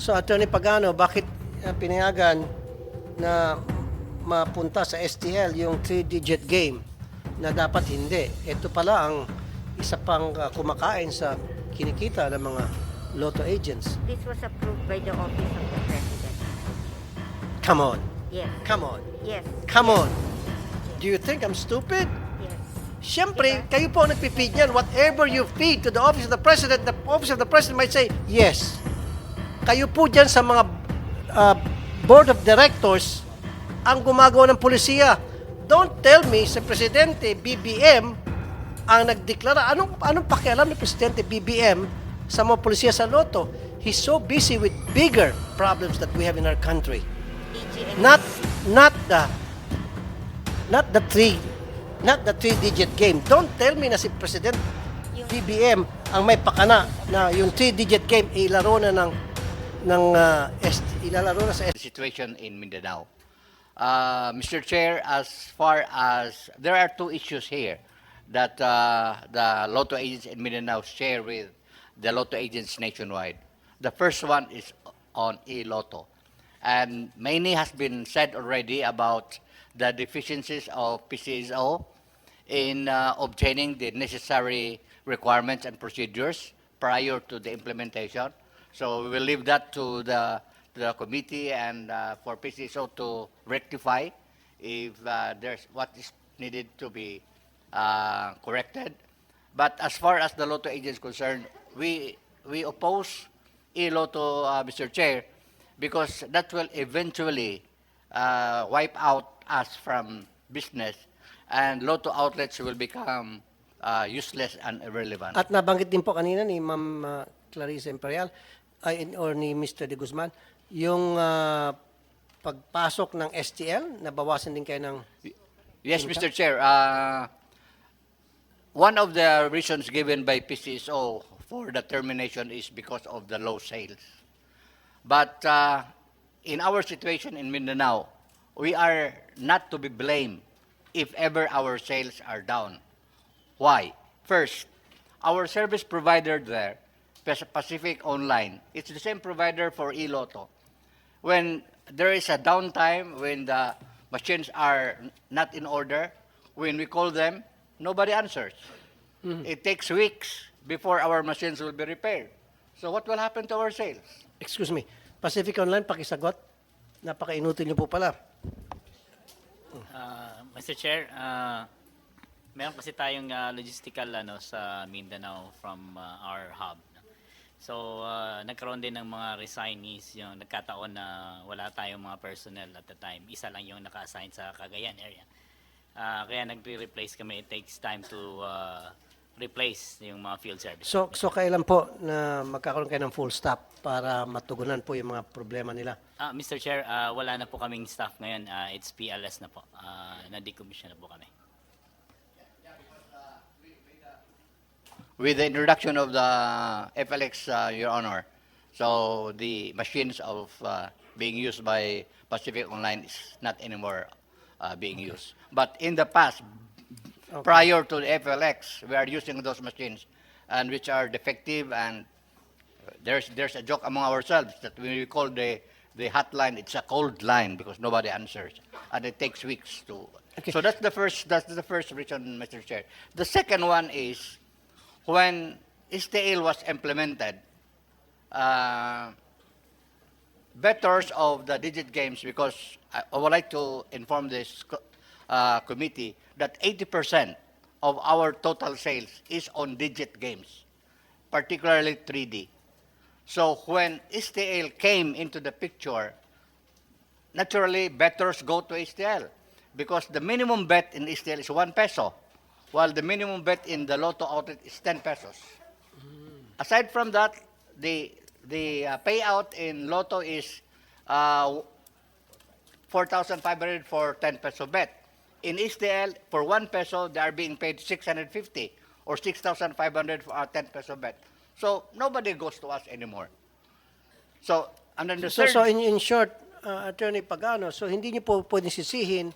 So, Attorney Pagano, bakit pinayagan na mapunta sa STL yung 3-digit game na dapat hindi? Ito pala ang isa pang kumakain sa kinikita ng mga lotto agents. This was approved by the office of the president. Come on. Yes. Come on. Yes. Come on. Do you think I'm stupid? Yes. Siyempre, kayo po ang nagpipid yan. Whatever you feed to the office of the president might say, yes. Kayo po dyan sa mga board of directors ang gumagawa ng polisiya. Don't tell me sa presidente, BBM, ang nagdeklara. Anong pakialam ni presidente BBM sa mga polisiya sa loto? He's so busy with bigger problems that we have in our country. Not the three-digit game. Don't tell me na si President BBM ang may pakana na yung 3-digit game ilaro na ilalaro na sa The situation in Mindanao. Mr. Chair, as far as there are two issues here that the lotto agents in Mindanao share with the lotto agents nationwide. The first one is on e-lotto. And many has been said already about the deficiencies of Pcso in obtaining the necessary requirements and procedures prior to the implementation. So we will leave that to the committee and for Pcso to rectify if there's what is needed to be corrected. But as far as the lotto agents concerned, we oppose e-lotto, Mr. Chair, because that will eventually wipe out us from business and lotto outlets will become useless and irrelevant. At nabanggit din po kanina ni Ma'am Clarissa Imperial or ni Mr. De Guzman, yung pagpasok ng STL, nabawasan din kayo ng... Yes, Mr. Chair. One of the reasons given by Pcso for the termination is because of the low sales. But in our situation in Mindanao, we are not to be blamed if ever our sales are down. Why? First, our service provider there, Pacific Online, it's the same provider for e-lotto. When there is a downtime, when the machines are not in order, when we call them, nobody answers. It takes weeks before our machines will be repaired. So what will happen to our sales? Excuse me, Pacific Online, pakisagot. Napakainutin niyo po pala. Mr. Chair, meron kasi tayong logistical sa Mindanao from our hub. So, nagkaroon din ng mga resignees, yung nagkataon na wala tayong mga personnel at the time. Isa lang yung naka-assign sa Cagayan area. Kaya nagre-replace kami. It takes time to replace yung mga field service. So kailan po na magkakaroon kayo ng full staff para matugunan po yung mga problema nila? Mr. Chair, wala na po kaming staff ngayon. It's PLS na po. Na-decommission na po kami. With the introduction of the FLX, Your Honor, so the machines of being used by Pacific Online is not anymore being used. But in the past, prior to the FLX, we are using those machines, and which are defective. And there's a joke among ourselves that when we call the hotline, it's a cold line because nobody answers, and it takes weeks to. Okay. So that's the first reason, Mr. Chair. The second one is, when STL was implemented, bettors of the digit games, because I would like to inform this committee that 80% of our total sales is on digit games, particularly 3D. So when STL came into the picture, naturally bettors go to STL because the minimum bet in STL is 1 peso. While the minimum bet in the lotto outlet is 10 pesos. Aside from that, the payout in lotto is 4,500 for 10 peso bet. In STL, for 1 peso, they are being paid 650 or 6,500 for a 10 peso bet. So nobody goes to us anymore. So, and then the third... So in short, Attorney Pagano, so hindi niyo po pwedeng sisihin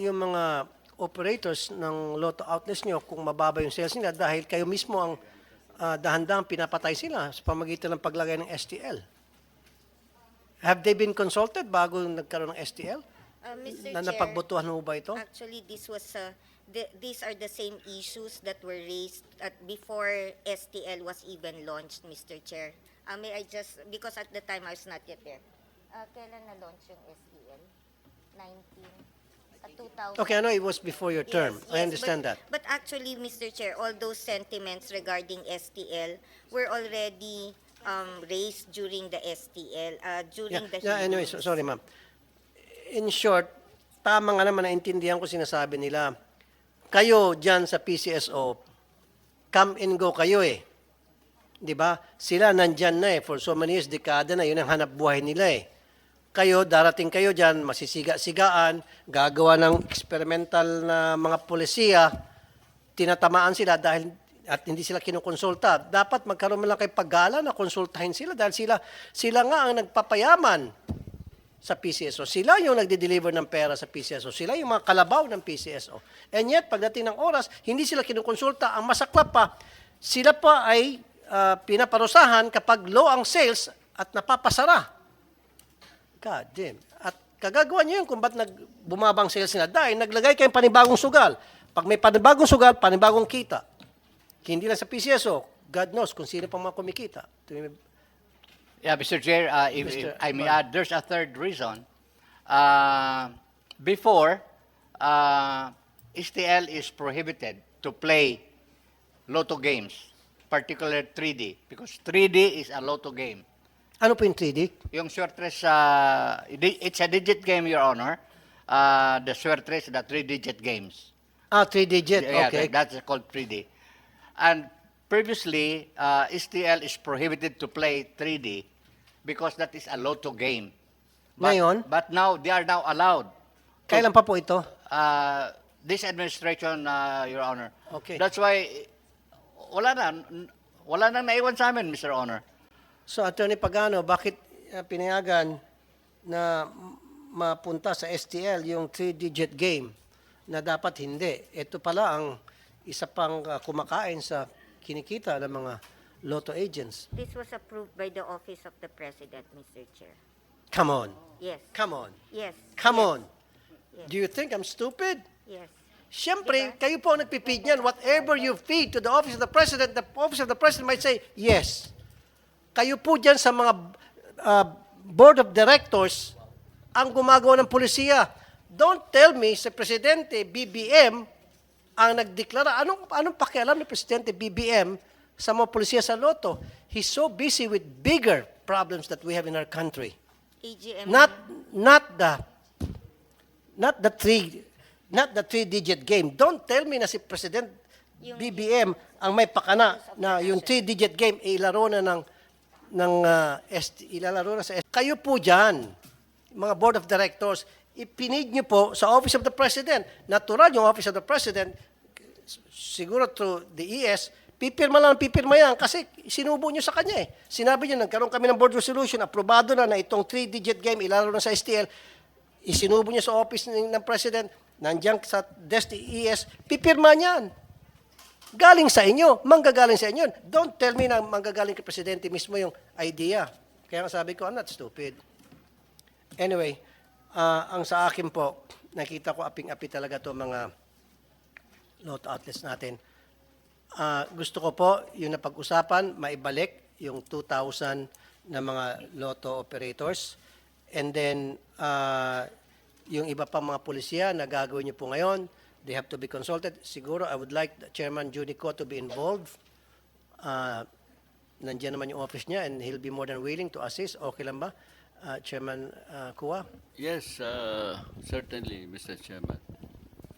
yung mga operators ng lotto outlets nyo kung mababa yung sales nila dahil kayo mismo ang dahan-dahang pinapatay sila sa pamagitan ng paglagay ng STL. Have they been consulted bago nagkaroon ng STL? Mr. Na Chair, napagbotohan mo ba ito? actually, these are the same issues that were raised before STL was even launched, Mr. Chair. May I just, because at the time I was not yet there. Kailan na-launch yung STL? 2000. Okay, I know it was before your term. Yes, I yes, understand that. But actually, Mr. Chair, all those sentiments regarding STL were already raised during the STL, during the Anyway, hearings. sorry ma'am. In short, tama nga naman, naintindihan ko sinasabi nila. Kayo dyan sa PCSO, come and go kayo eh. Di ba? Sila nandyan na eh. For so many years, dekada na, yun ang hanap buhay nila eh. Kayo, darating kayo dyan, masisiga-sigaan, gagawa ng experimental na mga polisiya, tinatamaan sila dahil at hindi sila kinukonsulta. Dapat magkaroon mo lang kay paggala na konsultahin sila dahil sila nga ang nagpapayaman sa PCSO. Sila yung nagde-deliver ng pera sa PCSO. Sila yung mga kalabaw ng PCSO. And yet, pagdating ng oras, hindi sila kinukonsulta. Ang masaklap pa, sila pa ay pinaparusahan kapag low ang sales at napapasara. God damn. At kagagawa niyo yun kung ba't bumabang sales nila. Dahil naglagay kayong panibagong sugal. Pag may panibagong sugal, panibagong kita. Hindi lang sa PCSO. God knows kung sino pa mga kumikita. Yeah, Mr. Chair, if I may add, there's a third reason. Before, STL is prohibited to play lotto games, particularly 3D, because 3D is a lotto game. Ano po yung 3D? Yung Swertres, it's a digit game, Your Honor. The Swertres, the 3-digit games. 3-digit. Yeah, Okay. that's called 3D. And previously, STL is prohibited to play 3D because that is a lotto game. Ngayon? But now, they are now allowed. Kailan pa po ito? This administration, Your Honor. Okay. That's why, wala nang naiwan sa amin, Mr. Honor. So, Attorney Pagano, bakit pinayagan na mapunta sa STL yung 3-digit game na dapat hindi? Ito pala ang isa pang kumakain sa kinikita ng mga lotto agents. This was approved by the Office of the President, Mr. Chair. Come on. Yes. Come on. Yes. Come yes, on. Do you think I'm stupid? Yes. Siyempre, kayo po ang nagpipid niyan. Whatever you feed to the Office of the President might say, yes. Kayo po dyan sa mga Board of Directors ang gumagawa ng polisiya. Don't tell me sa Presidente BBM ang nagdeklara. Anong pakialam ni Presidente BBM sa mga polisiya sa Lotto? He's so busy with bigger problems that we have in our country. AGM. Not the 3-digit game. Don't tell me na si President BBM ang may pakana na yung 3-digit game ilaro na ilalaro na sa kayo po dyan, mga Board of Directors, ipinid nyo po sa Office of the President. Natural yung Office of the President, siguro through the ES, pipirma yan kasi sinubo nyo sa kanya eh. Sinabi nyo, nagkaroon kami ng board resolution, aprobado na itong 3-digit game, ilalaro na sa STL, isinubo nyo sa Office ng President, nandiyan sa desk ni ES, pipirma niyan. Galing sa inyo, manggagaling sa inyo. Don't tell me na manggagaling kay Presidente mismo yung idea. Kaya nga sabi ko, I'm not stupid. Anyway, ang sa akin po, nakita ko aping-api talaga to mga lotto outlets natin. Gusto ko po yung napag-usapan, maibalik yung 2,000 na mga lotto operators. And then, yung iba pang mga pulisya na gagawin niyo po ngayon, they have to be consulted. Siguro, I would like Chairman Junico to be involved. Nandiyan naman yung office niya and he'll be more than willing to assist. Okay lang ba, Chairman Kua? Yes, certainly, Mr. Chairman.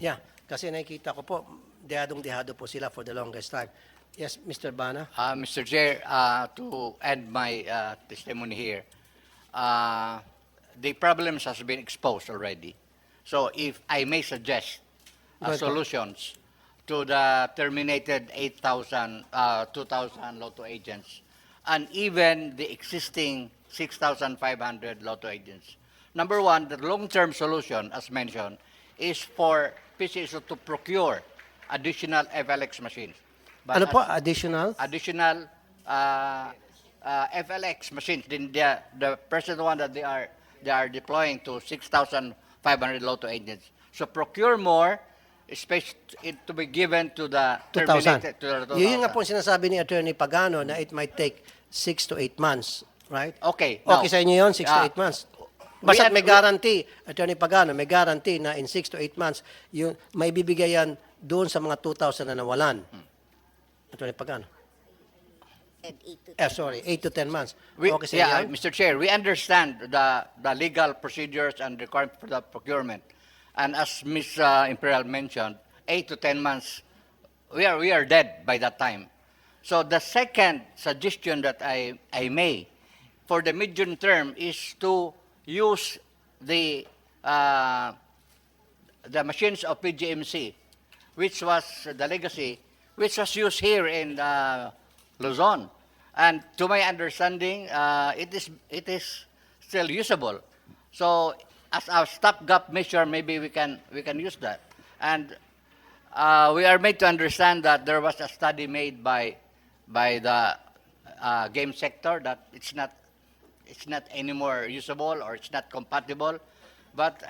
Yeah, kasi nakikita ko po, dehadong-dehado po sila for the longest time. Yes, Mr. Bana? Mr. Chair, to add my testimony here, the problems has been exposed already. So if I may suggest solutions to the terminated 2,000 lotto agents and even the existing 6,500 lotto agents. Number one, the long-term solution, as mentioned, is for Pcso to procure additional FLX machines. But Ano po, additional? additional FLX machines, the present one that they are deploying to 6,500 lotto agents. So procure more, especially to be given to the 2,000. to the 2,000. Yun nga po ang sinasabi ni Attorney Pagano na it might take 6 to 8 months, right? Okay. Now, Okay sa inyo yun, 6 to 8 months. Basta may guarantee, Attorney Pagano, may guarantee na in 6 to 8 months, yung may bibigay yan doon sa mga 2,000 na nawalan. Attorney Pagano. At 8 to 10 Sorry, 8 to 10 months. We, Okay sa yeah, inyo? Mr. Chair, we understand the legal procedures and requirements for the procurement. And as Ms. Imperial mentioned, 8 to 10 months, we are dead by that time. So the second suggestion that I make for the medium term is to use the machines of PGMC, which was the legacy, which was used here in Luzon. And to my understanding, it is still usable. So as a stopgap measure, maybe we can use that. And we are made to understand that there was a study made by the game sector that it's not anymore usable or it's not compatible. But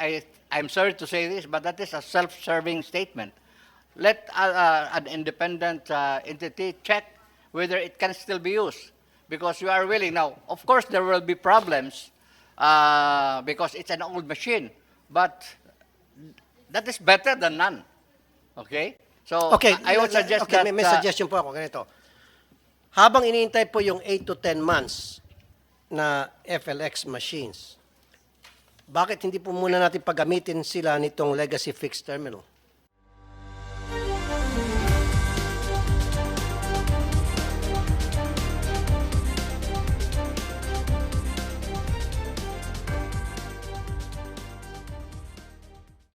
I'm sorry to say this, but that is a self-serving statement. Let an independent entity check whether it can still be used, because we are willing. Now, of course, there will be problems because it's an old machine, but that is better than none. Okay? So, Okay, I would suggest okay, that... may suggestion po ako, ganito. Habang iniintay po yung 8 to 10 months na FLX machines, bakit hindi po muna natin paggamitin sila nitong legacy fixed terminal?